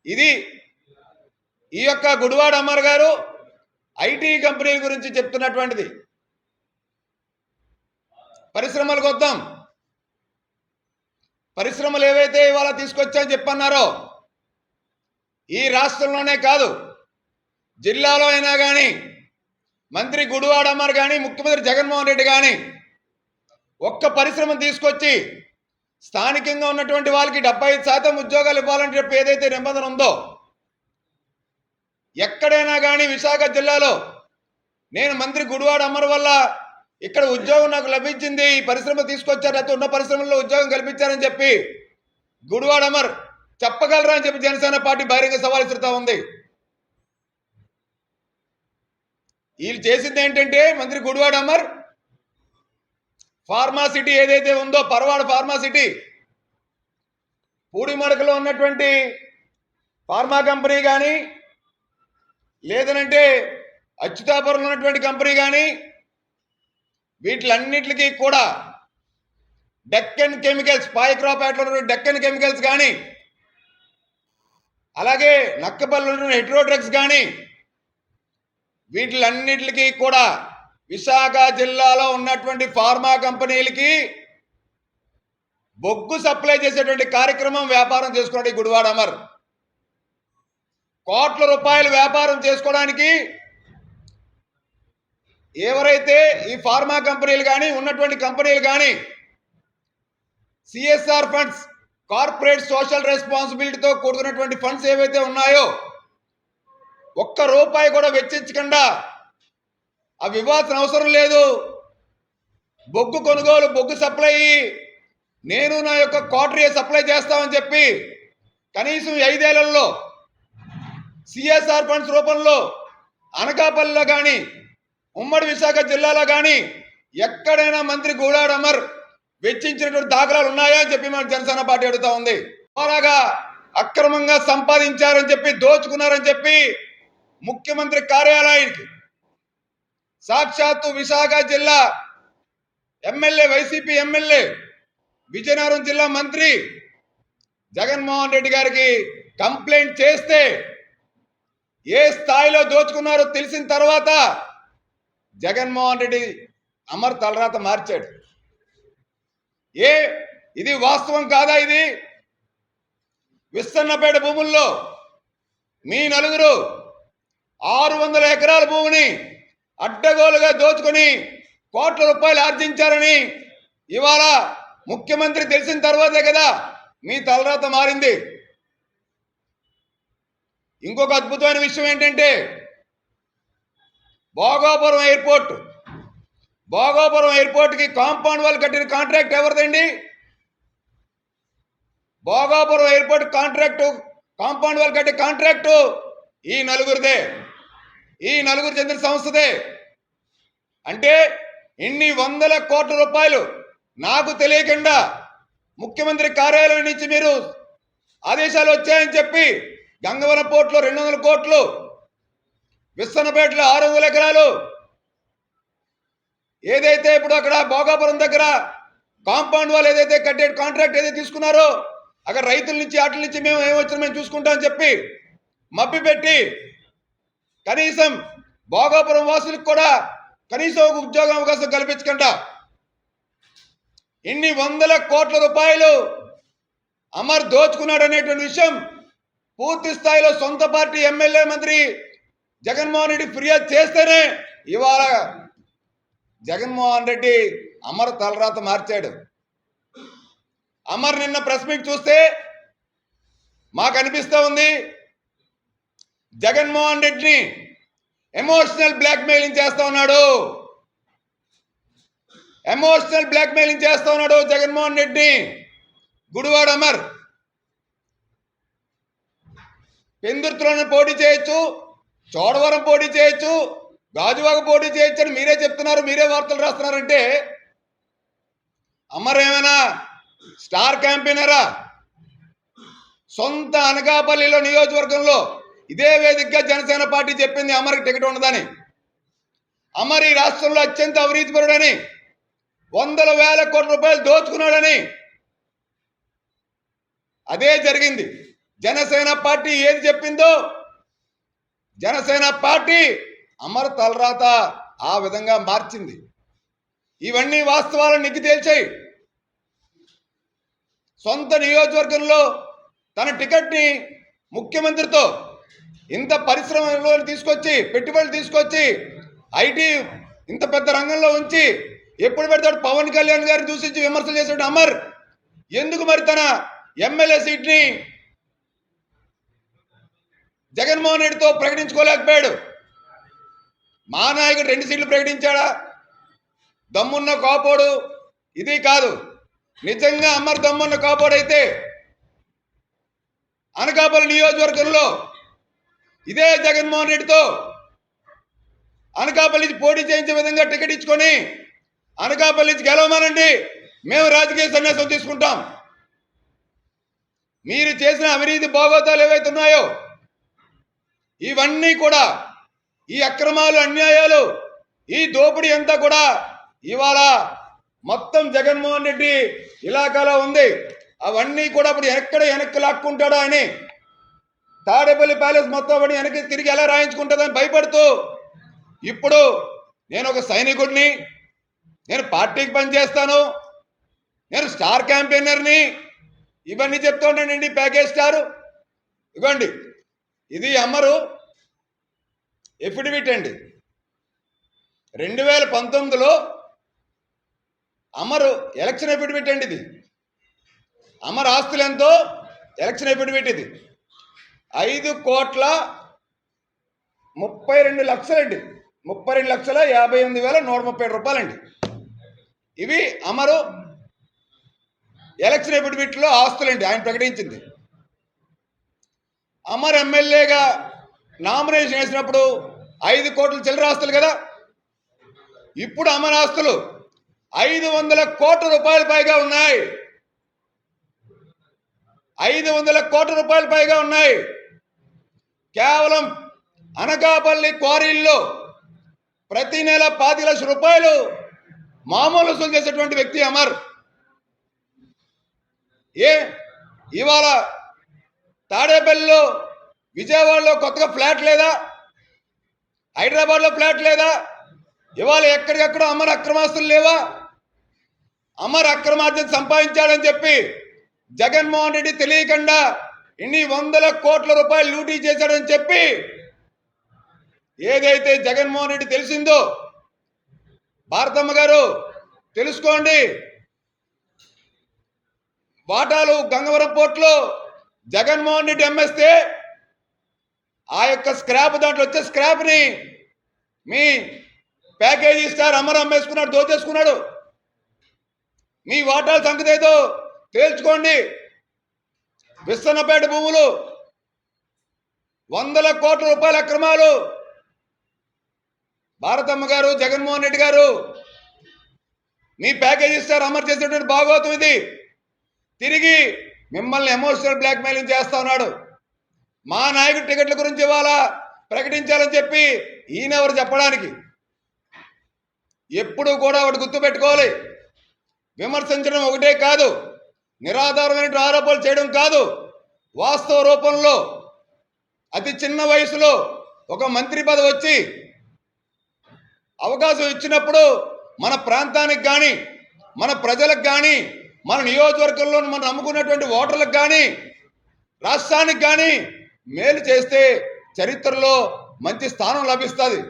ఇది ఈ యొక్క గుడివాడ అమర్ గారు ఐటీ కంపెనీల గురించి చెప్తున్నటువంటిది. పరిశ్రమలకు వద్దాం. పరిశ్రమలు ఏవైతే ఇవాళ తీసుకొచ్చాయని చెప్పన్నారో ఈ రాష్ట్రంలోనే కాదు జిల్లాలో అయినా కానీ మంత్రి గుడివాడ అమర్ కానీ ముఖ్యమంత్రి జగన్మోహన్ రెడ్డి కానీ ఒక్క పరిశ్రమ తీసుకొచ్చి స్థానికంగా ఉన్నటువంటి వాళ్ళకి 75% ఉద్యోగాలు ఇవ్వాలని చెప్పి ఏదైతే నిబంధన ఉందో ఎక్కడైనా కానీ విశాఖ జిల్లాలో నేను మంత్రి గుడివాడ అమర్ వల్ల ఇక్కడ ఉద్యోగం నాకు లభించింది, ఈ పరిశ్రమ తీసుకొచ్చారు, అయితే ఉన్న పరిశ్రమల్లో ఉద్యోగం కల్పించారని చెప్పి గుడివాడ అమర్ చెప్పగలరా అని చెప్పి జనసేన పార్టీ బహిరంగ సవాల్ విసురుతా ఉంది. వీళ్ళు చేసింది ఏంటంటే మంత్రి గుడివాడ అమర్ ఫార్మా సిటీ ఏదైతే ఉందో పరవాడ ఫార్మా సిటీ, పూడిమడకలో ఉన్నటువంటి ఫార్మా కంపెనీ కానీ లేదనంటే అచ్యుతాపురంలో ఉన్నటువంటి కంపెనీ కానీ వీటిలన్నిటికీ కూడా డెక్కన్ కెమికల్స్, పాయక్రాపేటలో ఉన్నటువంటి డెక్కన్ కెమికల్స్ కానీ అలాగే నక్కపల్లిలో ఉన్న హెట్రో డ్రగ్స్ కానీ వీటిలన్నిటికీ కూడా విశాఖ జిల్లాలో ఉన్నటువంటి ఫార్మా కంపెనీలకి బొగ్గు సప్లై చేసేటువంటి కార్యక్రమం వ్యాపారం చేసుకున్నాడు ఈ గుడివాడ అమర్. కోట్ల రూపాయలు వ్యాపారం చేసుకోవడానికి ఎవరైతే ఈ ఫార్మా కంపెనీలు కానీ ఉన్నటువంటి కంపెనీలు కానీ సిఎస్ఆర్ ఫండ్స్, కార్పొరేట్ సోషల్ రెస్పాన్సిబిలిటీతో కూడుకున్నటువంటి ఫండ్స్ ఏవైతే ఉన్నాయో ఒక్క రూపాయి కూడా వెచ్చించకుండా అవి ఇవ్వాల్సిన అవసరం లేదు, బొగ్గు కొనుగోలు, బొగ్గు సప్లై నేను నా యొక్క క్వార్టరీ సప్లై చేస్తామని చెప్పి కనీసం 5 ఏళ్లలో సిఎస్ఆర్ ఫండ్స్ రూపంలో అనకాపల్లిలో కానీ ఉమ్మడి విశాఖ జిల్లాలో కానీ ఎక్కడైనా మంత్రి గుడివాడ అమర్ వెచ్చించినటువంటి దాఖలాలు ఉన్నాయా అని చెప్పి మన జనసేన పార్టీ అడుగుతా ఉంది. అలాగా అక్రమంగా సంపాదించారని చెప్పి, దోచుకున్నారని చెప్పి ముఖ్యమంత్రి కార్యాలయానికి సాక్షాత్తు విశాఖ జిల్లా ఎమ్మెల్యే, వైసీపీ ఎమ్మెల్యే, విజయనగరం జిల్లా మంత్రి జగన్మోహన్ రెడ్డి గారికి కంప్లైంట్ చేస్తే ఏ స్థాయిలో దోచుకున్నారో తెలిసిన తర్వాత జగన్మోహన్ రెడ్డి అమర్ తలరాత మార్చాడు. ఇది వాస్తవం కాదా? ఇది విస్తన్నపేట భూముల్లో మీ నలుగురు 600 ఎకరాల భూమిని అడ్డగోలుగా దోచుకొని కోట్ల రూపాయలు ఆర్జించారని ఇవాళ ముఖ్యమంత్రి తెలిసిన తర్వాతే కదా మీ తలరాత మారింది. ఇంకొక అద్భుతమైన విషయం ఏంటంటే భోగాపురం ఎయిర్పోర్ట్కి కాంపౌండ్ వాల్ కట్టిన కాంట్రాక్ట్ ఎవరిదండి? భోగాపురం ఎయిర్పోర్ట్ కాంపౌండ్ వాల్ కట్టే కాంట్రాక్టు ఈ నలుగురిదే, ఈ నలుగురు చెందిన సంస్థదే. అంటే ఇన్ని 100 కోట్ల రూపాయలు నాకు తెలియకుండా ముఖ్యమంత్రి కార్యాలయం నుంచి మీరు ఆదేశాలు వచ్చాయని చెప్పి గంగవరం పోర్టులో 200 కోట్లు, విస్తన్నపేటలో 600 ఎకరాలు, ఏదైతే ఇప్పుడు అక్కడ భోగాపురం దగ్గర కాంపౌండ్ వాల్ ఏదైతే కట్టే కాంట్రాక్ట్ ఏదైతే తీసుకున్నారో అక్కడ రైతుల నుంచి వాటి నుంచి మేము ఏమొచ్చినా మేము చూసుకుంటామని చెప్పి మభ్యపెట్టి కనీసం భోగాపురం వాసులకు కూడా కనీసం ఒక ఉద్యోగ అవకాశం కల్పించకుండా ఇన్ని 100 కోట్ల రూపాయలు అమర్ దోచుకున్నాడు అనేటువంటి విషయం పూర్తి స్థాయిలో సొంత పార్టీ ఎమ్మెల్యే, మంత్రి జగన్మోహన్ రెడ్డి ఫిర్యాదు చేస్తేనే ఇవాళ జగన్మోహన్ రెడ్డి అమర్ తలరాత మార్చాడు. అమర్ నిన్న ప్రెస్ మీట్ చూస్తే మాకు అనిపిస్తూ ఉంది జగన్మోహన్ రెడ్డిని ఎమోషనల్ బ్లాక్మెయిలింగ్ చేస్తా ఉన్నాడు. జగన్మోహన్ రెడ్డి గుడివాడ అమర్. పెందుర్తిలోనే పోటీ చేయొచ్చు, చోడవరం పోటీ చేయొచ్చు, గాజువాక పోటీ చేయొచ్చు అని మీరే చెప్తున్నారు, మీరే వార్తలు రాస్తున్నారంటే అమర్ ఏమైనా స్టార్ క్యాంపెయినరా? సొంత అనకాపల్లిలో నియోజకవర్గంలో ఇదే వేదికగా జనసేన పార్టీ చెప్పింది అమర్కి టికెట్ ఉండదని. అమర్ ఈ రాష్ట్రంలో అత్యంత అవినీతిపరుడని, 100,000 కోట్ల రూపాయలు దోచుకున్నాడని. అదే జరిగింది. జనసేన పార్టీ ఏది చెప్పిందో జనసేన పార్టీ అమర్ తలరాత ఆ విధంగా మార్చింది. ఇవన్నీ వాస్తవాలను నిగ్గు తేల్చాయి. సొంత నియోజకవర్గంలో తన టికెట్ని ముఖ్యమంత్రితో ఇంత పరిశ్రమలో తీసుకొచ్చి పెట్టుబడులు తీసుకొచ్చి ఐటీ ఇంత పెద్ద రంగంలో ఉంచి ఎప్పుడు పెడతాడు పవన్ కళ్యాణ్ గారిని దూషించి విమర్శలు చేశాడు అమర్. ఎందుకు మరి తన ఎమ్మెల్యే సీట్ని జగన్మోహన్ రెడ్డితో ప్రకటించుకోలేకపోయాడు? మా నాయకుడు 2 సీట్లు ప్రకటించాడా? దమ్మున్న కాపోడు ఇది కాదు. నిజంగా అమర్ దమ్మున్న కాపోడైతే అనకాపల్లి నియోజకవర్గంలో ఇదే జగన్మోహన్ రెడ్డితో అనకాపల్లి పోటీ చేయించే విధంగా టికెట్ ఇచ్చుకొని అనకాపల్లి గెలవమనండి, మేము రాజకీయ సన్యాసం తీసుకుంటాం. మీరు చేసిన అవినీతి భోగోతాలు ఏవైతే ఉన్నాయో ఇవన్నీ కూడా, ఈ అక్రమాలు అన్యాయాలు ఈ దోపిడీ అంతా కూడా ఇవాళ మొత్తం జగన్మోహన్ రెడ్డి ఇలాకాలో ఉంది. అవన్నీ కూడా ఇప్పుడు వెనక్కి లాక్కుంటాడా అని తాడేపల్లి ప్యాలెస్ మొత్తం పడి వెనక్కి తిరిగి ఎలా రాయించుకుంటుందని భయపడుతూ ఇప్పుడు నేను ఒక సైనికుడిని, నేను పార్టీకి పనిచేస్తాను, నేను స్టార్ క్యాంపెయినర్ని ఇవన్నీ చెప్తూ ఉంటానండి. ప్యాకేజ్ స్టారు ఇవ్వండి, ఇది అమరు ఎఫిడవిట్ అండి. 2019లో అమరు ఎలక్షన్ ఎఫిడవిట్ అండి. ఇది అమర్ ఆస్తులు ఎంతో ఎలక్షన్ ఎఫిడవిట్. ఇది 5,32,00,000 అండి. 32,58,130 రూపాయలండి. ఇవి అమరు ఎలక్షన్ ఎఫిడవిట్లో ఆస్తులండి ఆయన ప్రకటించింది. అమర్ ఎమ్మెల్యేగా నామినేషన్ వేసినప్పుడు 5 కోట్ల చిల్లర ఆస్తులు కదా. ఇప్పుడు అమర్ ఆస్తులు 500 కోట్ల రూపాయల పైగా ఉన్నాయి. 500 కోట్ల రూపాయల పైగా ఉన్నాయి. కేవలం అనకాపల్లి క్వారీల్లో ప్రతి నెల 5 లక్షల రూపాయలు మామూలు వసూలు చేసేటువంటి వ్యక్తి అమర్. ఇవాళ తాడేపల్లిలో, విజయవాడలో కొత్తగా ఫ్లాట్ లేదా? హైదరాబాద్లో ఫ్లాట్ లేదా? ఇవాళ ఎక్కడికెక్కడ అమర్ అక్రమాస్తులు లేవా? అమర్ అక్రమార్జన సంపాదించాడని చెప్పి జగన్మోహన్ రెడ్డి తెలియకుండా ఇన్ని 100 కోట్ల రూపాయలు లూటీ చేశాడని చెప్పి ఏదైతే జగన్మోహన్ రెడ్డి తెలిసిందో, భారతమ్మ గారు తెలుసుకోండి. వాటాలు గంగవరం పోర్టులో జగన్మోహన్ రెడ్డి అమ్మేస్తే ఆ యొక్క స్క్రాప్, దాంట్లో వచ్చే స్క్రాప్ని మీ ప్యాకేజీ స్టార్ అమర్ అమ్మేసుకున్నాడు, దోచేసుకున్నాడు. మీ వాటాల సంగతి ఏదో తేల్చుకోండి. విస్తన్నపేట భూములు 100 కోట్ల రూపాయల అక్రమాలు. భారతమ్మ గారు, జగన్మోహన్ రెడ్డి గారు, మీ ప్యాకేజీ స్టార్ అమర్ చేసేటువంటి భాగవతం ఇది. తిరిగి మిమ్మల్ని ఎమోషనల్ బ్లాక్మెయిలింగ్ చేస్తా ఉన్నాడు. మా నాయకుడి టికెట్ల గురించి ఇవాళ ప్రకటించాలని చెప్పి ఈయనెవరు చెప్పడానికి? ఎప్పుడు కూడా ఒకటి గుర్తుపెట్టుకోవాలి, విమర్శించడం ఒకటే కాదు, నిరాధారమైన ఆరోపణలు చేయడం కాదు. వాస్తవ రూపంలో అతి చిన్న వయసులో ఒక మంత్రి పదవి వచ్చి అవకాశం ఇచ్చినప్పుడు మన ప్రాంతానికి కానీ, మన ప్రజలకు కానీ, మన నియోజకవర్గంలో మనం నమ్ముకున్నటువంటి ఓటర్లకు కానీ, రాష్ట్రానికి కానీ మేలు చేస్తే చరిత్రలో మంచి స్థానం లభిస్తుంది.